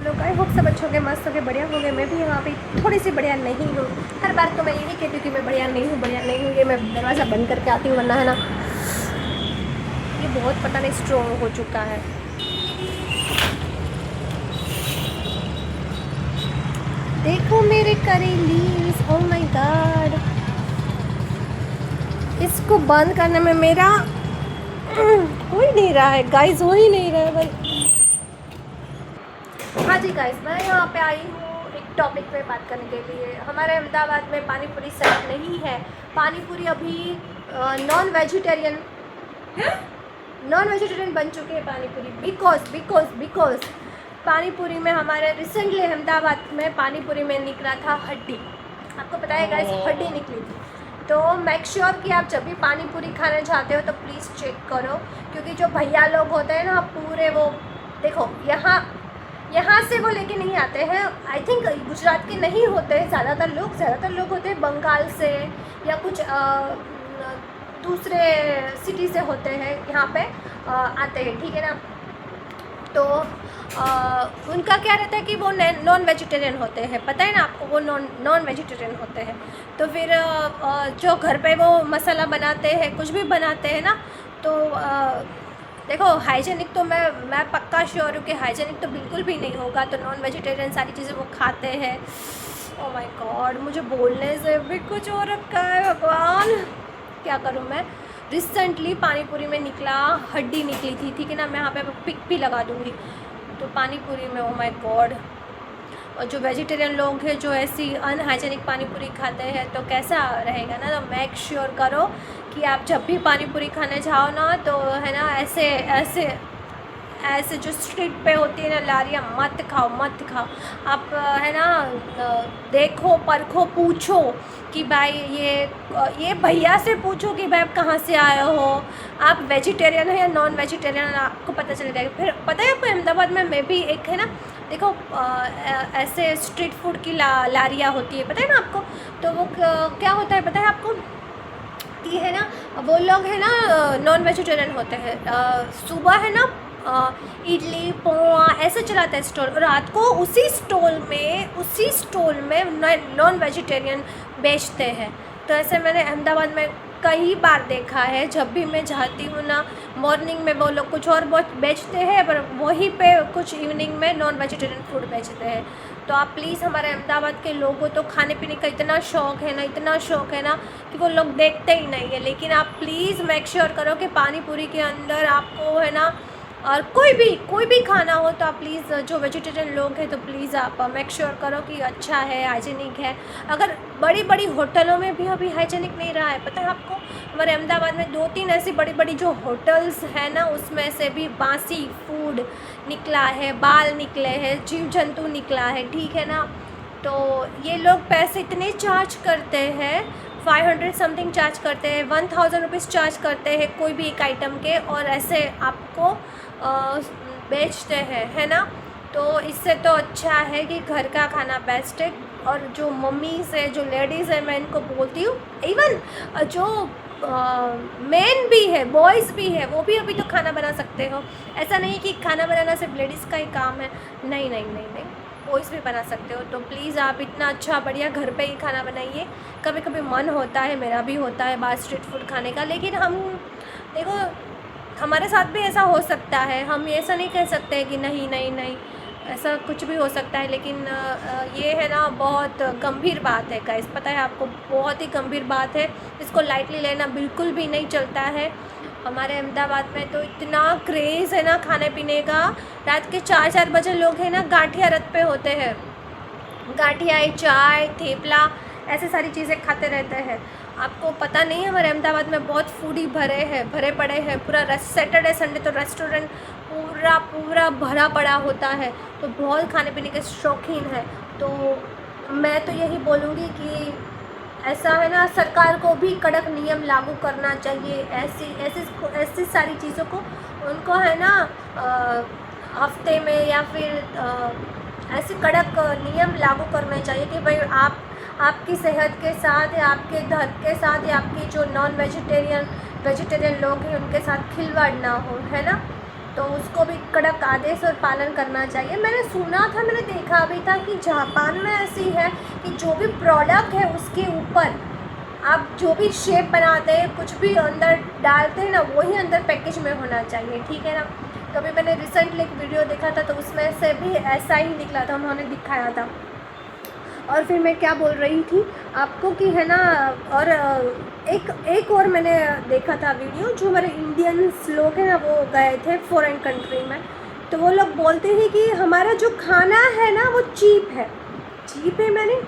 लोग I hope सब अच्छे होंगे, मस्त होंगे, बढ़िया होंगे। मैं भी यहाँ पे थोड़ी सी बढ़िया नहीं हूँ। हर बार तो मैं यही कहती हूँ कि मैं बढ़िया नहीं हूँ, बढ़िया नहीं हूँ। ये मैं दरवाज़ा बंद करके आती हूँ, वरना है ना ये बहुत पता नहीं स्ट्रॉन्ग हो चुका है। देखो मेरे करेलीज, ओ माय गॉड, इसको बंद करने में मेरा हो ही नहीं रहा है गाइस, हो ही नहीं रहा है भाई। हाँ जी गाइस, मैं यहाँ पे आई हूँ एक टॉपिक पे बात करने के लिए। हमारे अहमदाबाद में पानी पूरी सेट नहीं है। पानी पूरी अभी नॉन वेजिटेरियन बन चुके हैं पानी पूरी। बिकॉज पानी पूरी में हमारे रिसेंटली अहमदाबाद में पानी पूरी में निकला था हड्डी। आपको पता है गाइस, हड्डी निकली थी। तो मेक श्योर कि आप जब भी पानी पूरी खाने जाते हो तो प्लीज़ चेक करो, क्योंकि जो भैया लोग होते हैं ना पूरे वो, देखो यहाँ से वो लेके नहीं आते हैं। आई थिंक गुजरात के नहीं होते हैं ज़्यादातर लोग होते हैं बंगाल से या कुछ दूसरे सिटी से होते हैं, यहाँ पे आते हैं, ठीक है ना। तो उनका क्या रहता है कि वो नॉन वेजिटेरियन होते हैं, पता है ना आपको, वो नॉन वेजिटेरियन होते हैं। तो फिर जो घर पे वो मसाला बनाते हैं, कुछ भी बनाते हैं ना, तो देखो हाइजेनिक तो मैं पक्का श्योर हूँ कि हाइजेनिक तो बिल्कुल भी नहीं होगा। तो नॉन वेजिटेरियन सारी चीज़ें वो खाते हैं। ओह माय गॉड, मुझे बोलने से भी कुछ हो रखा है, भगवान क्या करूँ मैं। रिसेंटली पानी पूरी में निकला हड्डी निकली थी, ठीक है ना। मैं यहाँ पे पिक भी लगा दूँगी। तो पानी पूरी में ओह माय गॉड, और जो वेजिटेरियन लोग हैं जो ऐसी अनहाइजेनिक पानी पूरी खाते हैं तो कैसा रहेगा ना। तो मेक श्योर करो कि आप जब भी पानी पूरी खाने जाओ ना, तो है ना ऐसे जो स्ट्रीट पे होती है ना लारियाँ, मत खाओ। आप है ना देखो, परखो, पूछो कि भाई ये भैया से पूछो कि भाई आप कहाँ से आए हो, आप वेजिटेरियन हो या नॉन वेजिटेरियन, आपको पता चल जाएगा। फिर पता है आपको, अहमदाबाद में मैं भी एक है ना, देखो ऐसे स्ट्रीट फूड की लारियाँ होती है, पता है ना आपको। तो वो क्या होता है पता है आपको कि है ना, वो लोग है ना नॉन वेजिटेरियन होते हैं। सुबह है ना इडली पोहा ऐसे चलाता है स्टॉल, रात को उसी स्टॉल में नॉन वेजिटेरियन बेचते हैं। तो ऐसे मैंने अहमदाबाद में कई बार देखा है। जब भी मैं जाती हूँ ना, मॉर्निंग में वो लोग कुछ और बहुत बेचते हैं, पर वहीं पे कुछ इवनिंग में नॉन वेजिटेरियन फूड बेचते हैं। तो आप प्लीज़, हमारे अहमदाबाद के लोगों तो खाने पीने का इतना शौक़ है ना कि वो लोग देखते ही नहीं है। लेकिन आप प्लीज़ मेक श्योर करो कि पानी पूरी के अंदर आपको है ना, और कोई भी खाना हो तो आप प्लीज़, जो वेजिटेरियन लोग हैं तो प्लीज़ आप मेक श्योर करो कि अच्छा है, हाइजीनिक है। अगर बड़ी होटलों में भी अभी हाइजीनिक नहीं रहा है, पता है आपको, हमारे अहमदाबाद में 2-3 ऐसी बड़ी जो होटल्स हैं ना, उसमें से भी बासी फूड निकला है, बाल निकले हैं, जीव जंतु निकला है, ठीक है ना। तो ये लोग पैसे इतने चार्ज करते हैं, 500 समथिंग चार्ज करते हैं, 1000 रुपीज़ चार्ज करते हैं कोई भी एक आइटम के, और ऐसे आपको बेचते हैं, है ना। तो इससे तो अच्छा है कि घर का खाना बेस्ट है। और जो मम्मीज़ है, जो लेडीज़ है, मैं इनको बोलती हूँ, इवन जो मेन भी है, बॉयज़ भी है, वो भी अभी तो खाना बना सकते हो। ऐसा नहीं कि खाना बनाना सिर्फ लेडीज़ का ही काम है, नहीं, बॉयज़ भी बना सकते हो। तो प्लीज़ आप इतना अच्छा बढ़िया घर पे ही खाना बनाइए। कभी कभी मन होता है, मेरा भी होता है बाहर स्ट्रीट फूड खाने का, लेकिन हम देखो हमारे साथ भी ऐसा हो सकता है। हम ऐसा नहीं कह सकते हैं कि नहीं, ऐसा कुछ भी हो सकता है। लेकिन ये है ना बहुत गंभीर बात है गाइस, पता है आपको, बहुत ही गंभीर बात है। इसको लाइटली लेना बिल्कुल भी नहीं चलता है। हमारे अहमदाबाद में तो इतना क्रेज़ है ना खाने पीने का, रात के 4-4 बजे लोग हैं ना गाठिया रथ पे होते हैं, गाठिया, चाय, थेपला, ऐसे सारी चीज़ें खाते रहते हैं। आपको पता नहीं है, हमारे अहमदाबाद में बहुत फूडी भरे पड़े हैं। पूरा सैटरडे संडे तो रेस्टोरेंट पूरा भरा पड़ा होता है। तो बहुत खाने पीने के शौकीन है। तो मैं तो यही बोलूँगी कि ऐसा है ना, सरकार को भी कड़क नियम लागू करना चाहिए। ऐसी सारी चीज़ों को उनको है ना हफ्ते में या फिर ऐसे कड़क नियम लागू करने चाहिए कि भाई आपकी सेहत के साथ या आपके धर्म के साथ या आपकी जो नॉन वेजिटेरियन लोग हैं उनके साथ खिलवाड़ ना हो, है ना। तो उसको भी कड़क आदेश और पालन करना चाहिए। मैंने सुना था, मैंने देखा भी था कि जापान में ऐसी है कि जो भी प्रोडक्ट है उसके ऊपर आप जो भी शेप बनाते हैं, कुछ भी अंदर डालते हैं ना, वही अंदर पैकेज में होना चाहिए, ठीक है ना। तो अभी मैंने रिसेंटली एक वीडियो देखा था, तो उसमें से भी ऐसा ही निकला था, उन्होंने दिखाया था। और फिर मैं क्या बोल रही थी आपको कि है ना, और एक और मैंने देखा था वीडियो, जो हमारे इंडियंस लोग हैं ना, वो गए थे फॉरेन कंट्री में, तो वो लोग बोलते हैं कि हमारा जो खाना है ना वो चीप है मैंने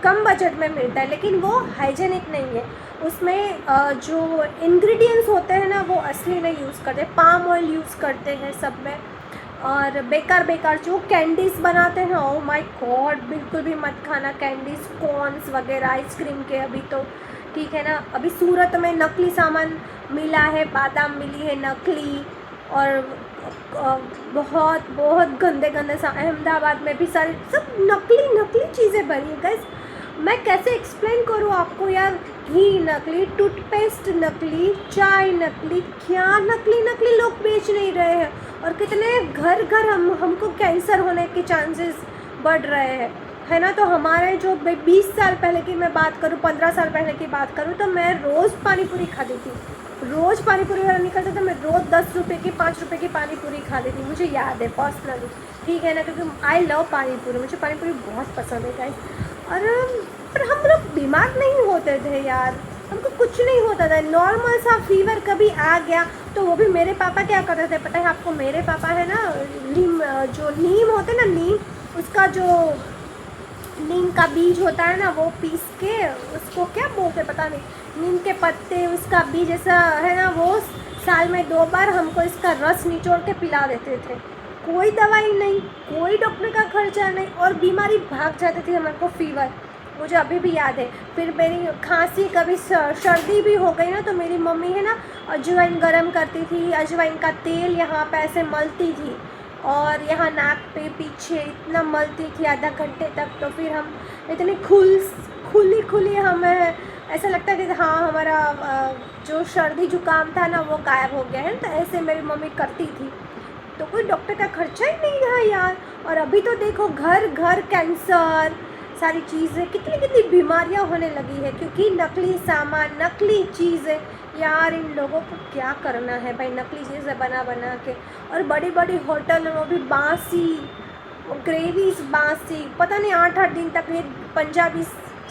कम बजट में मिलता है, लेकिन वो हाइजेनिक नहीं है। उसमें जो इंग्रेडिएंट्स होते हैं ना वो असली नहीं यूज़ करते, पाम ऑयल यूज़ करते हैं सब में। और बेकार जो कैंडीज़ बनाते हैं, ओ माय गॉड, बिल्कुल भी मत खाना कैंडीज़, कॉर्न्स वगैरह, आइसक्रीम के। अभी तो ठीक है ना, अभी सूरत में नकली सामान मिला है, बादाम मिली है नकली, और बहुत गंदे अहमदाबाद में भी सारे सब नकली चीज़ें बनी है गाइस। मैं कैसे एक्सप्लेन करूँ आपको यार, घी नकली, टूथपेस्ट नकली, चाय नकली, क्या नकली लोग बेच नहीं रहे हैं। और कितने घर हमको कैंसर होने के चांसेस बढ़ रहे हैं, है ना। तो हमारे जो 20 साल पहले की मैं बात करूँ, 15 साल पहले की बात करूँ, तो मैं रोज़ पानी पूरी खाती थी, रोज़ पानी पूरी वाला निकलता था, मैं रोज़ 10 रुपये की 5 रुपये की पानी पूरी खाती थी, मुझे याद है पर्सनली, ठीक है ना, क्योंकि आई लव पानी पूरी, मुझे पानी पूरी बहुत पसंद है गाइस। और हम लोग बीमार नहीं होते थे यार, हमको कुछ नहीं होता था, नॉर्मल सा फीवर कभी आ गया तो वो भी मेरे पापा क्या करते थे पता है आपको, मेरे पापा है ना, जो नीम होते ना, नीम, उसका जो नीम का बीज होता है ना, वो पीस के, उसको क्या बोलते पता नहीं, नीम के पत्ते, उसका बीज ऐसा है ना, वो साल में 2 बार हमको इसका रस निचोड़ के पिला देते थे। कोई दवाई नहीं, कोई डॉक्टर का खर्चा नहीं, और बीमारी भाग जाती थी हमारे को, फीवर, मुझे अभी भी याद है। फिर मेरी खांसी, कभी सर्दी भी हो गई ना, तो मेरी मम्मी है ना अजवाइन गरम करती थी, अजवाइन का तेल यहाँ पे ऐसे मलती थी, और यहाँ नाक पे पीछे इतना मलती थी आधा घंटे तक। तो फिर हम इतनी खुली हमें ऐसा लगता था कि हाँ, हमारा जो सर्दी जुकाम था ना वो गायब हो गया है। तो ऐसे मेरी मम्मी करती थी, तो कोई डॉक्टर का खर्चा ही नहीं था यार। और अभी तो देखो घर कैंसर, सारी चीज़ें, कितनी बीमारियां होने लगी है, क्योंकि नकली सामान, नकली चीज़ें। यार इन लोगों को क्या करना है भाई, नकली चीज़ें बना के। और बड़ी होटल में वो भी बासी ग्रेवीज, बासी, पता नहीं 8-8 दिन तक ये पंजाबी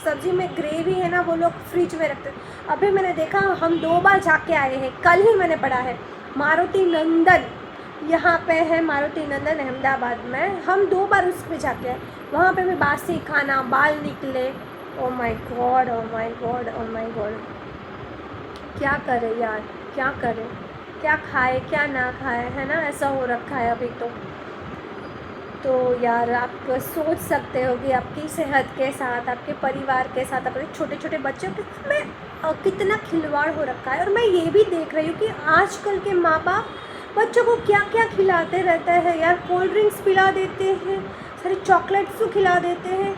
सब्जी में ग्रेवी है ना, वो लोग फ्रिज में रखते। अभी मैंने देखा, हम 2 बार जाके आए हैं, कल ही मैंने पढ़ा है, मारुति नंदन, यहाँ पे है मारुति नंदन अहमदाबाद में, हम 2 बार उस पर जाके आए, वहाँ पे भी बासी खाना, बाल निकले। Oh my God, oh my God, oh my God, क्या करें यार, क्या करें, क्या खाए क्या ना खाए, है ना, ऐसा हो रखा है अभी तो यार आप सोच सकते हो कि आपकी सेहत के साथ, आपके परिवार के साथ, अपने छोटे बच्चों के में कितना खिलवाड़ हो रखा है। और मैं ये भी देख रही हूँ कि आजकल के माँ बाप बच्चों को क्या क्या खिलाते रहते हैं यार, कोल्ड ड्रिंक्स पिला देते हैं, सारे चॉकलेट्स तो खिला देते हैं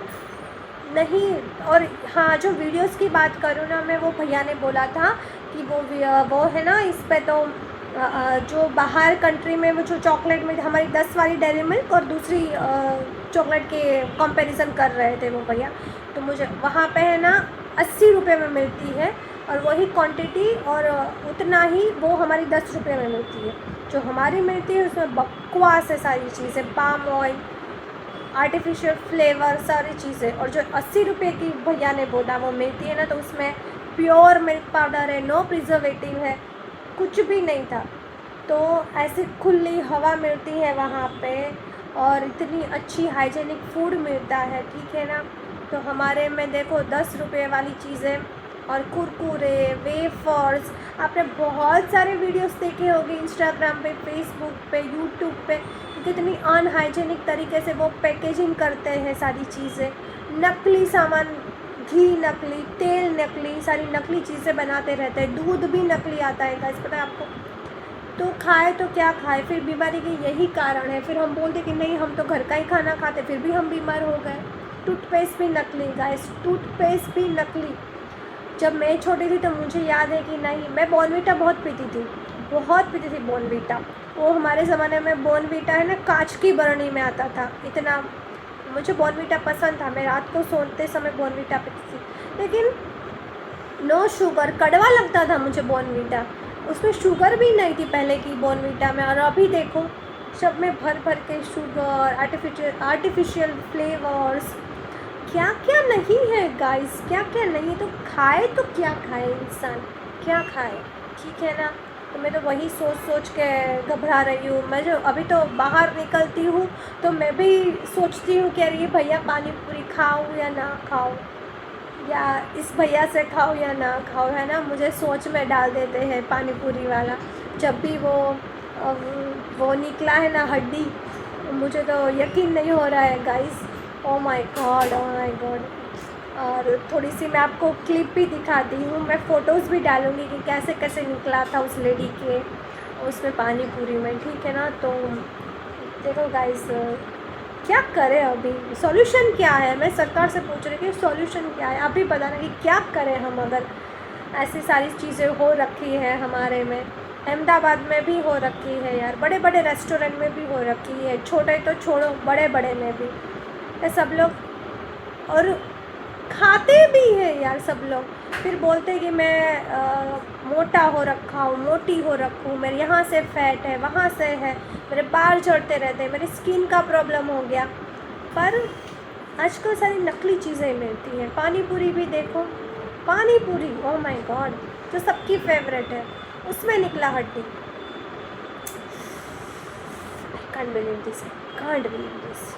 नहीं। और हाँ, जो वीडियोस की बात करूँ ना मैं, वो भैया ने बोला था कि वो है ना, इस पे तो जो बाहर कंट्री में वो जो चॉकलेट में हमारी 10 वाली डेयरी मिल्क और दूसरी चॉकलेट के कंपैरिजन कर रहे थे वो भैया, तो मुझे वहाँ पे है ना 80 रुपये में मिलती है, और वही क्वांटिटी और उतना ही वो हमारी 10 रुपये में मिलती है। जो हमारी मिलती है उसमें बकवास है सारी चीज़ें, पाम ऑयल, आर्टिफिशियल फ्लेवर, सारी चीज़ें। और जो 80 रुपये की भैया ने बोला वो मिलती है ना, तो उसमें प्योर मिल्क पाउडर है, नो प्रिजर्वेटिव है, कुछ भी नहीं था। तो ऐसे खुली हवा मिलती है वहाँ पे, और इतनी अच्छी हाइजेनिक फूड मिलता है, ठीक है ना। तो हमारे में देखो 10 रुपये वाली चीज़ें और कुरकुरे, वेफर्स, आपने बहुत सारे वीडियोस देखे होंगे इंस्टाग्राम पे, फेसबुक पे, यूट्यूब पे, कितनी अनहाइजेनिक तरीके से वो पैकेजिंग करते हैं सारी चीज़ें, नकली सामान, घी नकली, तेल नकली, सारी नकली चीज़ें बनाते रहते हैं, दूध भी नकली आता है गाइस, पता है आपको। तो खाए तो क्या खाए, फिर बीमारी के यही कारण है। फिर हम बोलते कि नहीं हम तो घर का ही खाना खाते, फिर भी हम बीमार हो गए। टूथपेस्ट भी नकली गाइस, टूथपेस्ट भी नकली। जब मैं छोटी थी तो मुझे याद है कि नहीं, मैं बॉर्नविटा बहुत पीती थी, बहुत पीती थी बॉर्नवीटा। वो हमारे ज़माने में बॉर्नवीटा है ना कांच की बरनी में आता था। इतना मुझे बॉर्नवीटा पसंद था, मैं रात को सोते समय बॉर्नवीटा पीती थी। लेकिन नो शुगर, कड़वा लगता था मुझे बॉर्नवीटा। उसमें शुगर भी नहीं थी पहले की बॉर्नवीटा में, और अभी देखो सब में भर भर के शुगर, आर्टिफिशियल फ्लेवर्स, क्या क्या नहीं है गाइस, क्या क्या नहीं। तो खाए तो क्या खाए इंसान, क्या खाए, ठीक है ना। तो मैं तो वही सोच सोच के घबरा रही हूँ। मैं जो अभी तो बाहर निकलती हूँ तो मैं भी सोचती हूँ कि अरे ये भैया पानी पूरी खाऊँ या ना खाऊँ, या इस भैया से खाओ या ना खाओ, है ना। मुझे सोच में डाल देते हैं पानी पूरी वाला। जब भी वो निकला है ना हड्डी, मुझे तो यकीन नहीं हो रहा है guys. Oh my God, oh my God. और थोड़ी सी मैं आपको क्लिप भी दिखाती हूँ, मैं फ़ोटोज़ भी डालूँगी कि कैसे कैसे निकला था उस लेडी के उसमें पानी पूरी में, ठीक है ना। तो देखो गाइस, क्या करें अभी, सॉल्यूशन क्या है। मैं सरकार से पूछ रही कि सॉल्यूशन क्या है, आप भी बता रहे कि क्या करें हम, अगर ऐसी सारी चीज़ें हो रखी है हमारे में। अहमदाबाद में भी हो रखी है यार, बड़े बड़े रेस्टोरेंट में भी हो रखी है, छोटे तो छोड़ो बड़े बड़े में भी ये सब लोग। और खाते भी हैं यार सब लोग, फिर बोलते हैं कि मैं मोटा हो रखा हूँ, मोटी हो रखूँ, मेरे यहाँ से फैट है, वहाँ से है, मेरे बाल झड़ते रहते हैं, मेरी स्किन का प्रॉब्लम हो गया। पर आजकल सारी नकली चीज़ें मिलती हैं। पानी पूरी भी देखो, पानी पूरी, ओह माय गॉड, जो सबकी फेवरेट है, उसमें निकला हड्डी। Can't believe this, can't believe this.